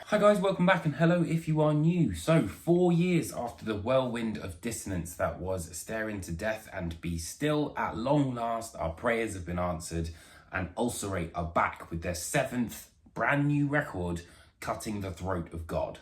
Hi guys, welcome back, and hello if you are new. So 4 years after the whirlwind of dissonance that was Stare Into Death and Be Still, at long last our prayers have been answered and Ulcerate are back with their 7th brand new record, Cutting the Throat of God.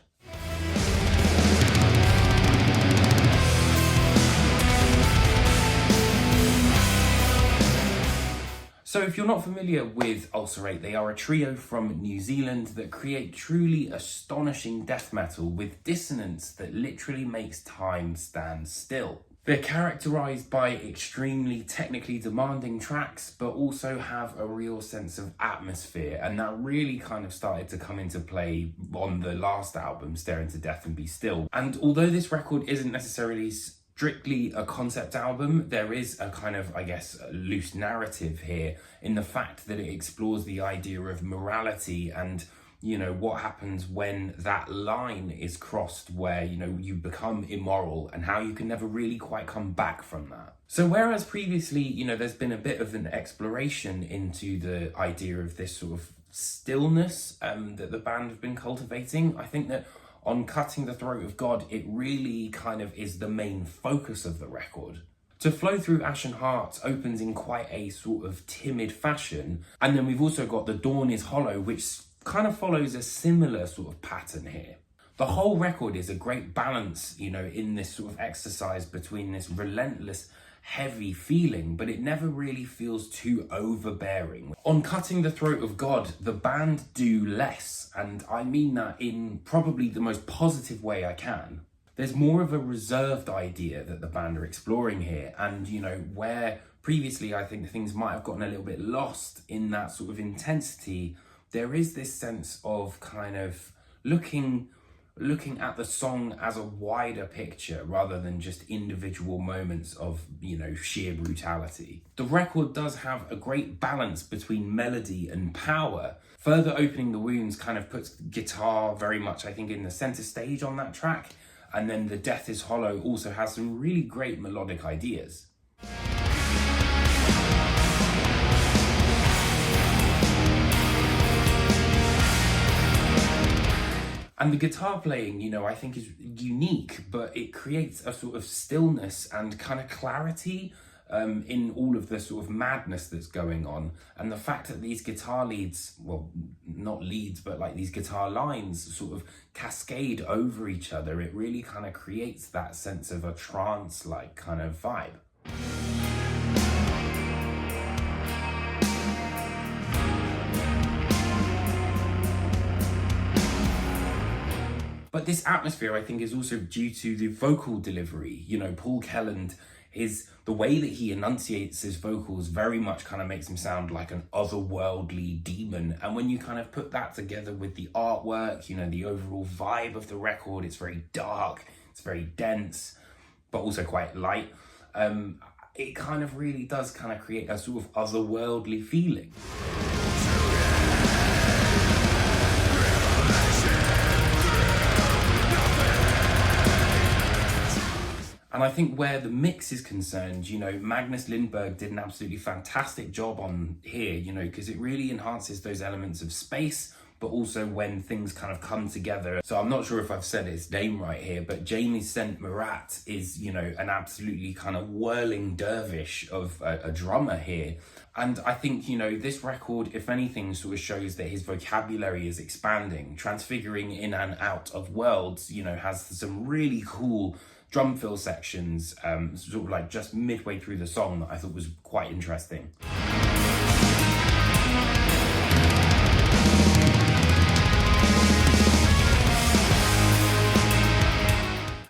So if you're not familiar with Ulcerate, they are a trio from New Zealand that create truly astonishing death metal with dissonance that literally makes time stand still. They're characterised by extremely technically demanding tracks, but also have a real sense of atmosphere, and that really kind of started to come into play on the last album, Stare Into Death and Be Still. And although this record isn't necessarily strictly a concept album, there is a kind of, loose narrative here in the fact that it explores the idea of morality and, what happens when that line is crossed where, you become immoral and how you can never really quite come back from that. So whereas previously, there's been a bit of an exploration into the idea of this sort of stillness that the band have been cultivating, I think that on Cutting the Throat of God, it really kind of is the main focus of the record. To Flow Through Ashen Hearts opens in quite a sort of timid fashion, and then we've also got The Dawn is Hollow, which kind of follows a similar sort of pattern here. The whole record is a great balance, in this sort of exercise between this relentless, heavy feeling, but it never really feels too overbearing. On Cutting the Throat of God, the band do less, and I mean that in probably the most positive way I can. There's more of a reserved idea that the band are exploring here, and where previously I think things might have gotten a little bit lost in that sort of intensity, there is this sense of kind of looking at the song as a wider picture rather than just individual moments of, sheer brutality. The record does have a great balance between melody and power. Further Opening the Wounds kind of puts guitar very much, I think, in the center stage on that track. And then The Death is Hollow also has some really great melodic ideas. And the guitar playing, I think is unique, but it creates a sort of stillness and kind of clarity in all of the sort of madness that's going on. And the fact that these guitar leads, well, not leads, but like these guitar lines sort of cascade over each other, it really kind of creates that sense of a trance-like kind of vibe. But this atmosphere, I think, is also due to the vocal delivery. Paul Kelland, the way that he enunciates his vocals very much kind of makes him sound like an otherworldly demon. And when you kind of put that together with the artwork, the overall vibe of the record, it's very dark, it's very dense, but also quite light. It kind of really does kind of create a sort of otherworldly feeling. And I think where the mix is concerned, Magnus Lindberg did an absolutely fantastic job on here, because it really enhances those elements of space, but also when things kind of come together. So I'm not sure if I've said his name right here, but Jamie St. Murat is, an absolutely kind of whirling dervish of a drummer here. And I think, this record, if anything, sort of shows that his vocabulary is expanding, transfiguring in and out of worlds, has some really cool drum fill sections, sort of like just midway through the song that I thought was quite interesting.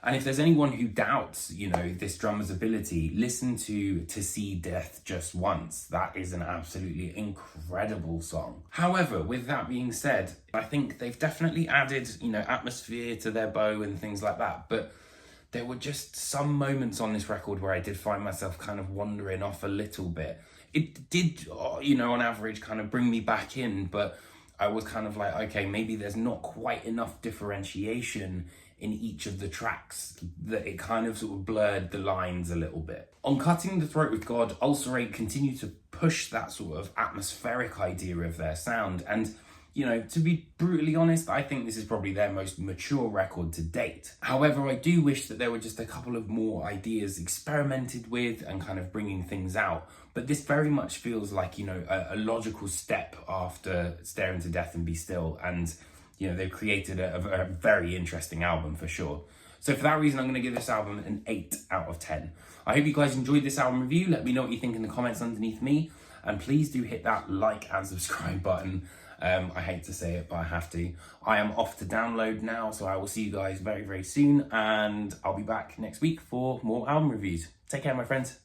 And if there's anyone who doubts, this drummer's ability, listen to See Death Just Once. That is an absolutely incredible song. However, with that being said, I think they've definitely added, atmosphere to their bow and things like that. But there were just some moments on this record where I did find myself kind of wandering off a little bit. It did, on average, kind of bring me back in, but I was kind of like, okay, maybe there's not quite enough differentiation in each of the tracks that it kind of sort of blurred the lines a little bit. On Cutting the Throat of God, Ulcerate continued to push that sort of atmospheric idea of their sound, and You know, to be brutally honest, I think this is probably their most mature record to date. However, I do wish that there were just a couple of more ideas experimented with and kind of bringing things out. But this very much feels like, you know, a logical step after Stare Into Death and Be Still. And, you know, they've created a very interesting album for sure. So for that reason, I'm going to give this album an 8 out of 10. I hope you guys enjoyed this album review. Let me know what you think in the comments underneath me. And please do hit that like and subscribe button. I hate to say it, but I have to. I am off to download now, so I will see you guys very, very soon. And I'll be back next week for more album reviews. Take care, my friends.